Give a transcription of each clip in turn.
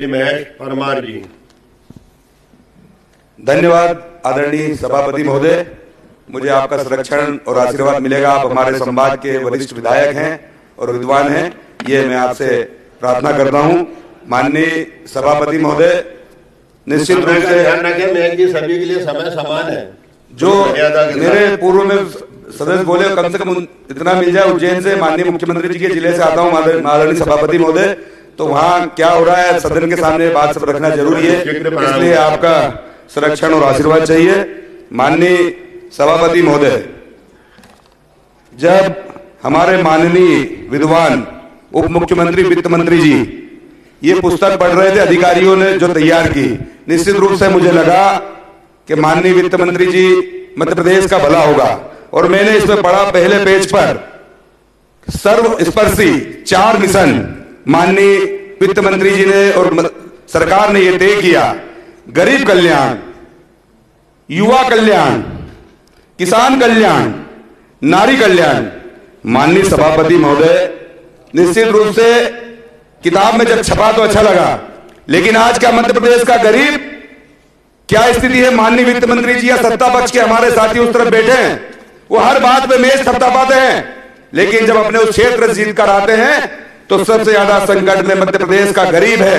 महेश परमार जी। धन्यवाद आदरणीय सभापति महोदय। मुझे आपका संरक्षण और आशीर्वाद मिलेगा। आप हमारे संभाग के वरिष्ठ विधायक हैं और विद्वान हैं, ये मैं आपसे प्रार्थना करता हूं। माननीय सभापति महोदय, निश्चित रूप से ध्यान रखें, मेहर जी सभी के लिए समय समान है। जो मेरे पूर्व में सदस्य बोले कम से कम इतना मिल जाए। उज्जैन से माननीय मुख्यमंत्री जी के जिले से आता हूं आदरणीय सभापति महोदय, तो वहाँ क्या हो रहा है सदन के सामने बात सब रखना जरूरी है, इसलिए आपका संरक्षण और आशीर्वाद चाहिए। माननीय सभापति महोदय, जब हमारे माननीय विद्वान उप मुख्यमंत्री वित्त मंत्री जी ये पुस्तक पढ़ रहे थे, अधिकारियों ने जो तैयार की, निश्चित रूप से मुझे लगा कि माननीय वित्त मंत्री जी मध्य प्रदेश का भला होगा। और मैंने इसमें पढ़ा पहले पेज पर सर्वस्पर्शी 4 मिशन माननीय वित्त मंत्री जी ने और सरकार ने यह तय किया। गरीब कल्याण, युवा कल्याण, किसान कल्याण, नारी कल्याण। माननीय सभापति महोदय, निश्चित रूप से किताब में जब छपा तो अच्छा लगा, लेकिन आज का मध्य प्रदेश का गरीब क्या स्थिति है? माननीय वित्त मंत्री जी या सत्ता पक्ष के हमारे साथी उस तरफ बैठे हैं, वो हर बात पे मेज थपथपाते हैं, लेकिन जब अपने उस क्षेत्र जीत कर आते हैं तो सबसे ज्यादा संकट में मध्य प्रदेश का गरीब है।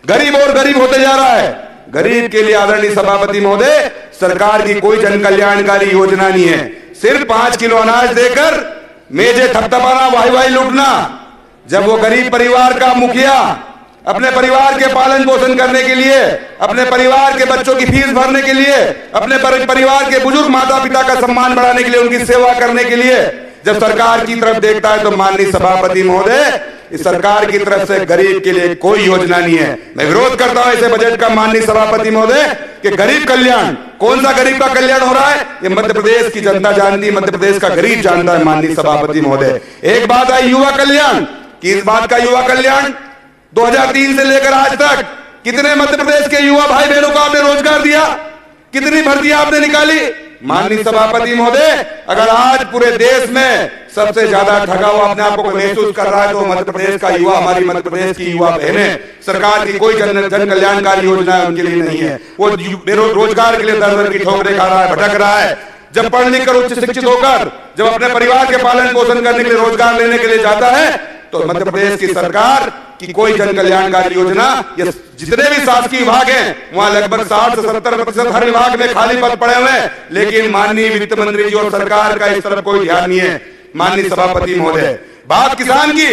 गरीब और गरीब होते जा रहा है। गरीब के लिए आदरणीय सभापति महोदय, सरकार की कोई जन कल्याणकारी योजना नहीं है। सिर्फ 5 किलो अनाज देकर मेजे थपथपाना, वाही वाही लूटना। जब वो गरीब परिवार का मुखिया अपने परिवार के पालन पोषण करने के लिए, अपने परिवार के बच्चों की फीस भरने के लिए, अपने परिवार के बुजुर्ग माता पिता का सम्मान बढ़ाने के लिए, उनकी सेवा करने के लिए जब सरकार की तरफ देखता है, तो माननीय सभापति महोदय, इस सरकार की तरफ से गरीब के लिए कोई योजना नहीं है। मैं विरोध करता हूं ऐसे बजट का माननीय सभापति महोदय कि गरीब कल्याण, कौन सा गरीब का कल्याण हो रहा है ये मध्य प्रदेश की जनता जानती है, मध्य प्रदेश का गरीब जानता है। माननीय सभापति महोदय, एक बात है युवा कल्याण की। इस बात का युवा कल्याण 2003 से लेकर आज तक कितने मध्य प्रदेश के युवा भाई बहनों को आपने रोजगार दिया, कितनी भर्तियां आपने निकाली? माननीय सभापति महोदय, अगर आज पूरे देश में सबसे ज्यादा ठगा हुआ अपने आप को महसूस कर रहा है तो मध्य प्रदेश का युवा, हमारी मध्य प्रदेश की युवा बहनें। सरकार की कोई जन कल्याणकारी योजना उनके लिए नहीं है। वो रोजगार के लिए दर दर की ठोकरें खा रहा है, भटक रहा है। जब पढ़ लिख कर उच्च शिक्षित होकर जब अपने परिवार के पालन पोषण करने के लिए, रोजगार लेने के लिए जाता है, तो मध्य प्रदेश की सरकार की कोई जन कल्याणकारी योजना, ये जितने भी शासकीय विभाग हैं वहां लगभग 60 से 70% हर विभाग में खाली पद पड़े हुए हैं, लेकिन माननीय वित्त मंत्री जी और सरकार का इस तरफ कोई ध्यान नहीं है। माननीय सभापति महोदय, बात किसान की,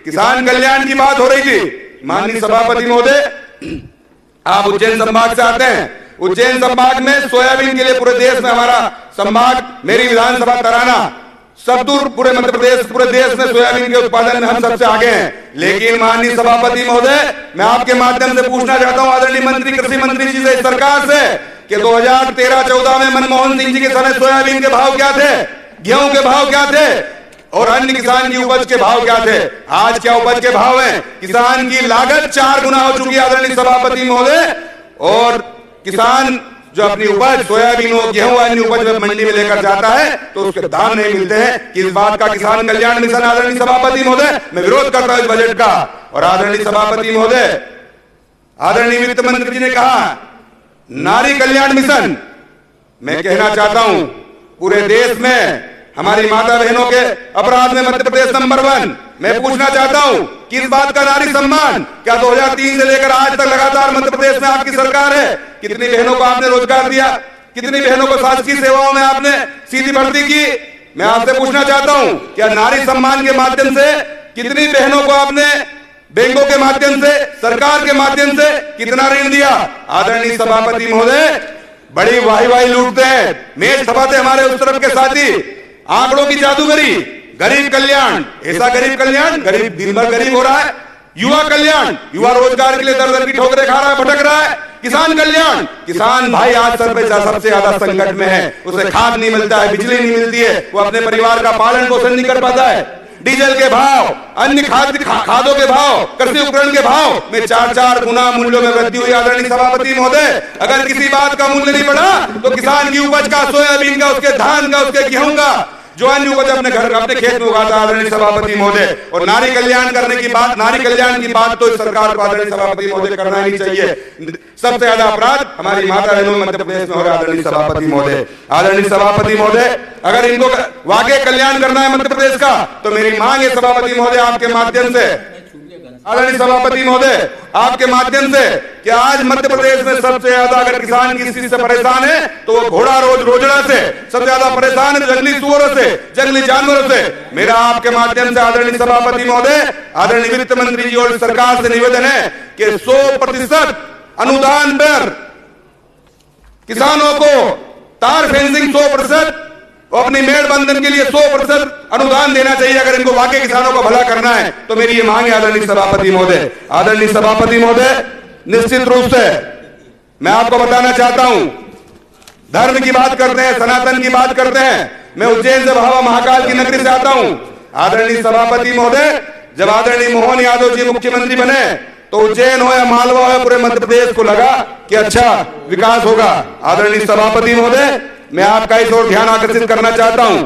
किसान कल्याण की बात हो रही थी। माननीय सभापति महोदय, आप उज्जैन संभाग से आते हैं। उज्जैन संभाग में सोयाबीन के लिए पूरे देश में हमारा संभाग, मेरी विधानसभा तराना, सब दूर पूरे मध्य प्रदेश, पूरे देश में सोयाबीन के उत्पादन में हम सबसे आगे हैं। लेकिन माननीय सभापति महोदय, मैं आपके माध्यम से पूछना चाहता हूं आदरणीय मंत्री, कृषि मंत्री जी से, इस सरकार से, कि 2013-14 में मनमोहन सिंह जी के समय सोयाबीन के भाव क्या थे, गेहूं के भाव क्या थे और अन्य किसान की उपज के भाव क्या थे? आज क्या उपज के भाव हैं? किसान की लागत 4 गुना हो चुकी है आदरणीय सभापति महोदय, और किसान जो अपनी उपज सोयाबीन हो, गेहूं, अन्य उपज में मंडी में लेकर जाता है तो उसके दाम नहीं मिलते हैं। कि इस बात का किसान कल्याण मिशन आदरणीय सभापति महोदय, मैं विरोध करता हूं इस बजट का। और आदरणीय सभापति महोदय, आदरणीय वित्त मंत्री जी ने कहा नारी कल्याण मिशन, मैं कहना चाहता हूं पूरे देश में हमारी माता बहनों के अपराध में मध्य प्रदेश नंबर 1। मैं पूछना चाहता हूं कि इस बात का नारी सम्मान क्या 2003 से लेकर आज तक लगातार मध्य प्रदेश में आपकी सरकार है? कितनी बहनों को आपने रोजगार दिया? कितनी बहनों को शासकीय सेवाओं में आपने सीधी भर्ती की? मैं आपसे पूछना चाहता हूं क्या नारी सम्मान के माध्यम से कितनी बहनों को आपने बैंकों के माध्यम से, सरकार के माध्यम से कितना ऋण दिया? आदरणीय सभापति महोदय, बड़ी वाही वाही लूटते हैं, मेज थपाते हमारे उस तरफ के साथी, आंकड़ों की जादूगरी। गरीब कल्याण, ऐसा गरीब कल्याण, गरीब दिन भर गरीब हो रहा है। युवा कल्याण, युवा रोजगार के लिए दर दर की ठोकरें खा रहा है, भटक रहा है। किसान कल्याण, किसान भाई आज सबसे ज्यादा संकट में है। उसे खाद नहीं मिलता है, बिजली नहीं मिलती है, वो अपने परिवार का पालन पोषण नहीं कर पाता है। डीजल के भाव, अन्य खादों के भाव, कृषि उपकरण के भाव में 4-4 गुना मूल्यों में वृद्धि हुई। आदरणीय सभापति महोदय, अगर किसी बात का मूल्य नहीं बढ़ा तो किसान की उपज का, सोयाबीन का, उसके धान का, उसके गेहूं का जो अन्य उपज अपने घर अपने खेत में उगाता है आदरणीय सभापति महोदय। और नारी कल्याण करने की बात, नारी कल्याण की बात तो इस सरकार को आदरणीय सभापति महोदय करना ही चाहिए। सबसे ज्यादा अपराध हमारी माता बहनों में मध्य प्रदेश में हो रहा है आदरणीय सभापति महोदय। आदरणीय सभापति महोदय, अगर इनको वाकई कल्याण करना है मध्य प्रदेश का तो मेरी मांग है सभापति महोदय आपके माध्यम से, आदरणीय सभापति महोदय आपके माध्यम से, कि आज मध्य प्रदेश में सबसे ज्यादा अगर किसान किसी चीज से परेशान है तो वो घोड़ा रोजड़ा से सबसे ज्यादा परेशान है, जंगली सुअरों से, जंगली जानवरों से। मेरा आपके माध्यम से आदरणीय सभापति महोदय, आदरणीय वित्त मंत्री जी और सरकार से निवेदन है कि 100% अनुदान पर किसानों को तार फेंसिंग 100% और अपनी मेड़ बंधन के लिए 100% अनुदान देना चाहिए। अगर इनको वाकई किसानों को भला करना है तो मेरी ये मांग है आदरणीय सभापति महोदय। आदरणीय सभापति महोदय, निश्चित रूप से मैं आपको बताना चाहता हूं, धर्म की बात करते हैं, सनातन की बात करते हैं। मैं उज्जैन से भावा महाकाल की नगरी से आता हूं। आदरणीय सभापति महोदय, जब आदरणीय मोहन यादव जी मुख्यमंत्री बने तो उज्जैन हो या मालवा हो या पूरे मध्य प्रदेश को लगा कि अच्छा विकास होगा। आदरणीय सभापति महोदय, मैं आपका इस ओर ध्यान आकर्षित करना चाहता हूं,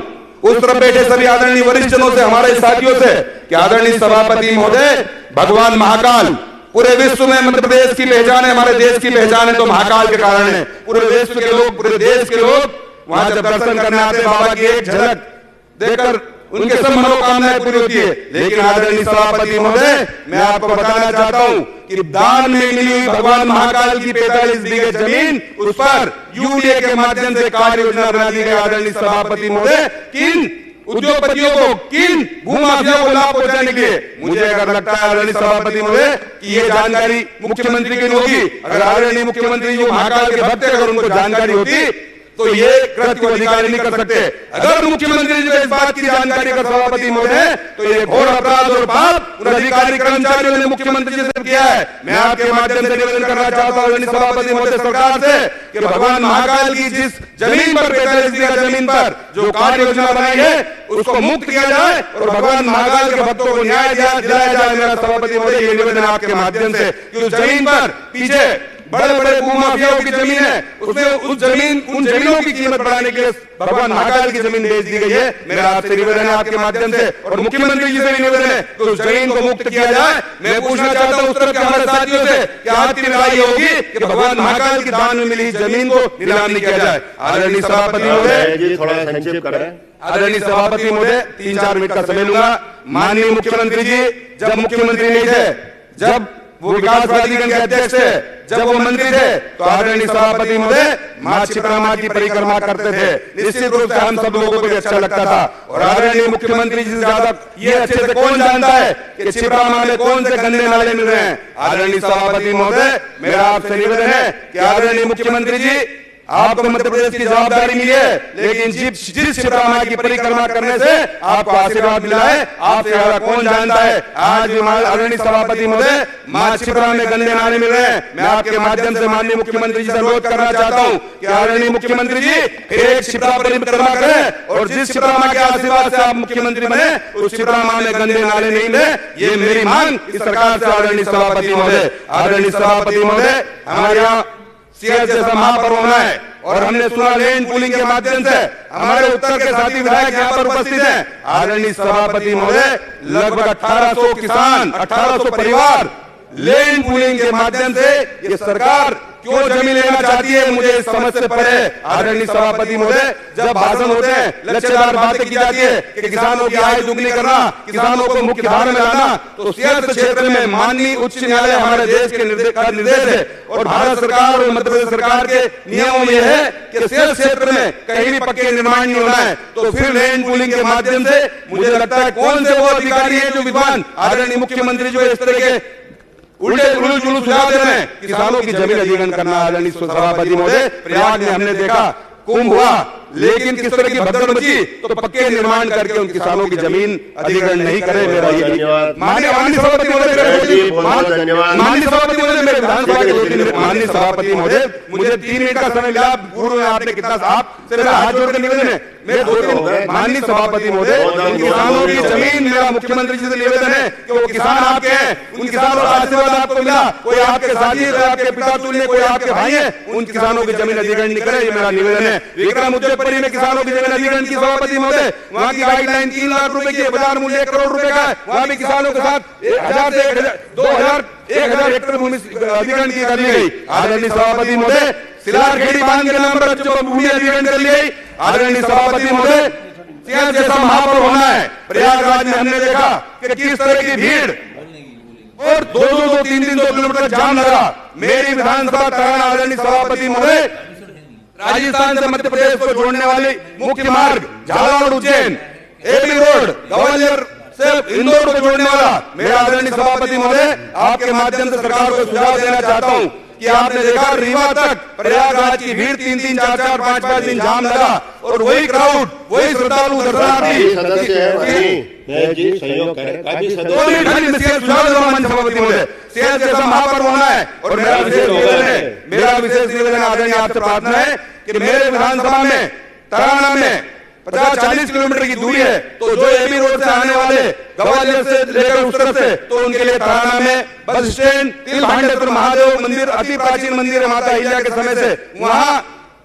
उस तरफ बैठे सभी आदरणीय वरिष्ठजनों से, हमारे साथियों से, कि आदरणीय सभापति महोदय, भगवान महाकाल पूरे विश्व में मध्य प्रदेश की पहचान है, हमारे देश की पहचान है तो महाकाल के कारण है। पूरे विश्व के लोग, पूरे देश के लोग वहां जब दर्शन करने आते बाबा की एक झलक देखकर उनके सब मनोकामनाएं पूरी होती है। लेकिन आदरणीय सभापति महोदय, मैं आपको बताना चाहता हूं कि दान में मिली हुई भगवान महाकाल की 45 बीघे जमीन, उस पर यूडीए के माध्यम से कार्य योजना बना दी गई। आदरणीय सभापति महोदय, किन उद्योगपतियों को, किन भूमाफियाओं को लाभ पहुंचाने के लिए, मुझे अगर लगता है आदरणीय सभापति महोदय कि ये जानकारी मुख्यमंत्री की होगी, अगर आदरणीय मुख्यमंत्री जो महाकाल के भक्त है अगर उनको जानकारी होती तो ये कृत्य को अधिकारी नहीं कर सकते। अगर मुख्यमंत्री जो इस बात की जानकारी अगर सभापति महोदय तो ये घोर अपराध और पाप उन अधिकारी कर्मचारियों ने मुख्यमंत्री जी से किया है। मैं आपके माध्यम से निवेदन करना चाहता हूं सभापति महोदय सरकार से कि भगवान महाकाल की जिस जमीन पर 45 बीघा जमीन पर जो कार्य योजना बनाई है उसको मुक्त किया जाए और भगवान महाकाल के भक्तों को न्याय दिलाया जाए। मेरा सभापति महोदय ये निवेदन आपके माध्यम से कि उस जमीन पर पीछे बड़े बड़े भूमाफियाओं की जमीन है, उसमें उन जमीनों की कीमत बढ़ाने के लिए भगवान महाकाल की जमीन बेच दी गई है। मेरा आपसे निवेदन है आपके माध्यम से और मुख्यमंत्री जी से भी निवेदन है कि उस जमीन को मुक्त किया जाए। मैं पूछना चाहता हूं उस तरफ के हमारे साथियों से कि आज की लड़ाई होगी कि भगवान महाकाल की दान में मिली जमीन को नीलाम नहीं किया जाए। आदरणीय सभापति महोदय, थोड़ा संक्षेप करें। आदरणीय सभापति महोदय, 3-4 मिनट का समय लूंगा। माननीय मुख्यमंत्री जी जब मुख्यमंत्री नहीं थे, जब वो विकास प्राधिकरण के अध्यक्ष थे, जब वो मंत्री थे तो आदरणीय सभापति महोदय मां क्षिप्रा मां की परिक्रमा करते थे। निश्चित रूप से हम सब लोगों को भी अच्छा लगता था और आदरणीय मुख्यमंत्री जी से ज्यादा ये अच्छे से कौन जानता है कि क्षिप्रा मां में कौन से गंदे नाले मिल रहे हैं। आदरणीय सभापति महोदय, मेरा आपसे निवेदन है कि आदरणीय मुख्यमंत्री जी आपको मध्य प्रदेश की जवाबदारी मिली है, लेकिन जिस क्षिप्रा मां की परिक्रमा करने से आपको आशीर्वाद मिला है, आपसे ज्यादा कौन जानता है। आज भी आदरणीय सभापति महोदय मां क्षिप्रा में गंदे नाले मिल रहे हैं। मैं आपके माध्यम से माननीय मुख्यमंत्री जी से अनुरोध करना चाहता हूं कि आदरणीय मुख्यमंत्री जी एक क्षिप्रा परिक्रमा करें और जिस क्षिप्रा मां के आशीर्वाद से आप मुख्यमंत्री बने उस क्षिप्रा मां में गंदे नाले नहीं मिले। ये मेरी मांग इस सरकार से आदरणीय सभापति महोदय। आदरणीय सभापति महोदय, हमारे यहाँ सीएस जैसा महापर्व होना है और हमने सुना लेन पूलिंग के माध्यम से हमारे उत्तर के साथी विधायक यहाँ पर उपस्थित हैं। आदरणीय सभापति महोदय, लगभग 1800 किसान, 1800 परिवार लेन पूलिंग के माध्यम से ये सरकार क्यों जमीन लेना चाहती है, मुझे इस समझ से परे। आदरणीय सभापति महोदय, जब भाषण होते हैं लक्ष्यदार बातें की जाती है कि किसानों की आय दुगनी करना, किसानों को मुख्य धारा में लाना, तो सियासत क्षेत्र में माननीय उच्च न्यायालय हमारे देश के निर्देश है और भारत सरकार और मध्य प्रदेश सरकार के नियमों में है कि सियासत क्षेत्र में कहीं भी पक्के निर्माण नहीं होना है। तो फिर लैंड पूलिंग के माध्यम से मुझे लगता है कौन से वो अधिकारी है जो विद्वान आदरणीय मुख्यमंत्री जो इस तरह के उल्टे जुलूस सुझाव दे रहे हैं किसानों की जमीन अधिग्रहण करना। आदरणीय सभापति महोदय, प्रयाग में हमने देखा कुंभ हुआ, लेकिन किस तरह की भगदड़ मची तो पक्के निर्माण करके उन किसानों की जमीन अधिग्रहण नहीं करे। मेरा ये माननीय सभापति महोदय, माननीय सभापति महोदय, विधानसभा के 2-3 मिनट माननीय सभापति महोदय, मुझे 3 मिनट का समय मिला। पूर्व में आपने कितना आप से मेरा हाथ जोड़ कर निवेदन है, मेरे 2-3 माननीय सभापति महोदय, किसानों की जमीन मेरा मुख्यमंत्री जी से निवेदन है कि वो किसान आपके हैं, उन किसानों का आशीर्वाद आपको मिला, कोई आपके साथी है, आपके पिता तुल्य, कोई आपके भाई है, उन किसानों की जमीन अधिग्रहण नहीं करे, ये मेरा निवेदन है। विक्रम उद्योगपति में किसानों की जमीन अधिग्रहण की सभापति महोदय, वहां की गाइडलाइन 3 लाख रुपए की, बाजार मूल्य 1 करोड़ रुपए का है, वहां भी किसानों के साथ 1000 से 1000 हेक्टेयर भूमि अधिग्रहण की कर ली गई। आदरणीय सभापति महोदय, सिलारखेड़ी बांध के नाम पर जो भूमि अधिग्रहण कर ली गई। आदरणीय सभापति महोदय, सिंह जैसा महापर्व होना है प्रयागराज में, हमने देखा कि किस तरह की भीड़ और 2-3 किलोमीटर जाम लगा। मेरी विधानसभा तराना, आदरणीय सभापति महोदय, राजस्थान से मध्य प्रदेश को जोड़ने वाले मुख्य मार्ग झालावाड़ उज्जैन, एबी रोड, ग्वालियर से इंदौर को जोड़ने वाला, मेरा आदरणीय सभापति महोदय, आपके माध्यम से सरकार को सुझाव देना चाहता हूं कि आपने देखा रीवा तक प्रयागराज की भीड़ 3-3, 4-4, 5-5 दिन जाम लगा और वही क्राउड, वही श्रद्धालु दर्शनार्थी जी सहयोग करें। सभापति महोदय, सेहत जैसा महापर्व होना है और मेरा विशेष निवेदन आदरणीय आपसे प्रार्थना है कि मेरे विधानसभा में तराना में 50-40 किलोमीटर की दूरी है, तो जो एबी रोड से आने वाले ग्वालियर से लेकर उस तरफ से, तो उनके लिए तराना में बस स्टैंड, तिलभांडेश्वर महादेव मंदिर अति प्राचीन मंदिर है माता अहिल्या के समय से, वहां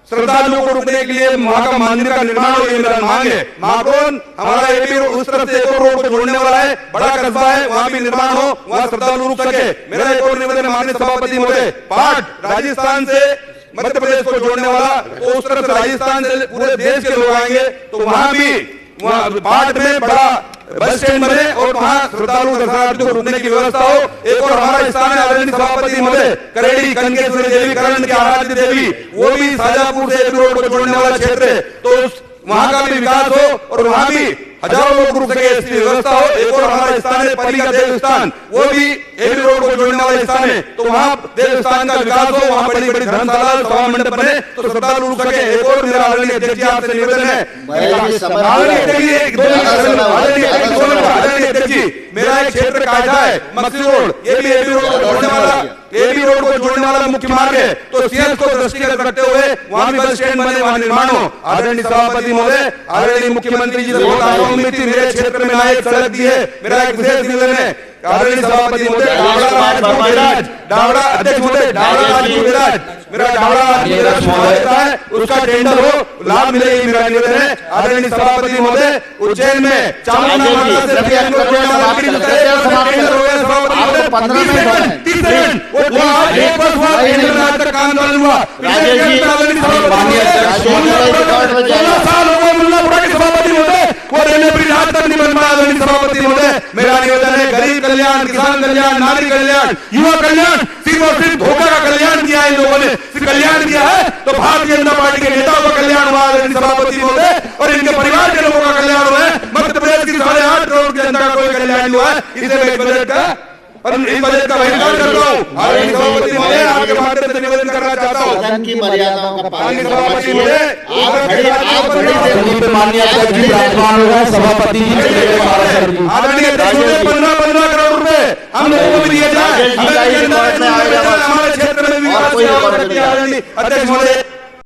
श्रद्धालुओं को रुकने के लिए वहां का मंदिर का निर्माण हो, ये मेरा मांग है। महाकोन हमारा एबी उस तरफ से एक और रोड को जोड़ने वाला है, बड़ा कस्बा है, वहां भी निर्माण हो, वहां श्रद्धालु रुक सके। मेरा एक और निवेदन है माननीय सभापति महोदय, पाट राजस्थान से मध्य प्रदेश को जोड़ने वाला, तो उस तरफ राजस्थान से पूरे देश के लोग आएंगे, तो वहां भी पाट में बड़ा बस स्टैंड बने और वहां श्रद्धालु दर्शनार्थियों को रुकने की व्यवस्था हो। एक और हमारा स्थान है आदरणीय सभापति महोदय, करेड़ी कनकेश्वरी देवी, करण की आराध्य देवी, वो भी शाजापुर से एबी रोड को जोड़ने वाला क्षेत्र है, तो वहां का भी विकास हो और वहां भी हजारों लोग रुक सके, इसकी व्यवस्था हो। एक और हमारा स्थान है परी का देव स्थान, वो भी एबी रोड को जोड़ने वाला स्थान है, तो वहां देव स्थान का विकास हो, वहां बड़ी बड़ी धर्मशाला सभा मंडप बने, तो श्रद्धालु रुक सके। एक और मेरा आदरणीय अध्यक्ष जी आपसे निवेदन है, आदरणीय अध्यक्ष जी, मेरा एक क्षेत्र कायदा है मक्सी रोड, ये भी एबी रोड को जोड़ने वाला, एबी रोड को जोड़ने वाला मुख्य मार्ग है, तो सीएस को दृष्टिगत रखते हुए वहां भी बस स्टैंड बने, वहां निर्माण हो। आदरणीय सभापति महोदय, आदरणीय मुख्यमंत्री जी से बहुत उम्मीद थी, मेरे क्षेत्र में नया एक सड़क दी है, मेरा एक विशेष निवेदन है आदरणीय सभापति महोदय, डावड़ा अध्यक्ष महोदय, मेरा डावड़ा है, उसका टेंडर हो, लाभ मिले, मेरा निवेदन है। आदरणीय सभापति महोदय, उज्जैन में सभापति महोदय, मेरा निवेदन है गरीब कल्याण, किसान कल्याण, नारी कल्याण, युवा कल्याण, सिर्फ और सिर्फ धोखा का कल्याण किया है इन लोगों ने, सिर्फ कल्याण किया है तो भारतीय जनता पार्टी के नेताओं का कल्याण हुआ है सभापति महोदय, और इनके परिवार के लोगों का कल्याण हुआ है। मध्य प्रदेश की 8.5 करोड़ की जनता का कोई कल्याण हुआ है, इसे मैं इस बजट का बहिष्कार करता हूँ। आदरणीय सभापति महोदय, आपके माध्यम से निवेदन करना चाहता हूँ की मर्यादाओं का पालन सभापति महोदय, सभापति आदरणीय 15 करोड़ रुपए हम लोगों को दिए जाए, हमारे क्षेत्र में विकास की आवश्यकता है। आदरणीय अध्यक्ष महोदय,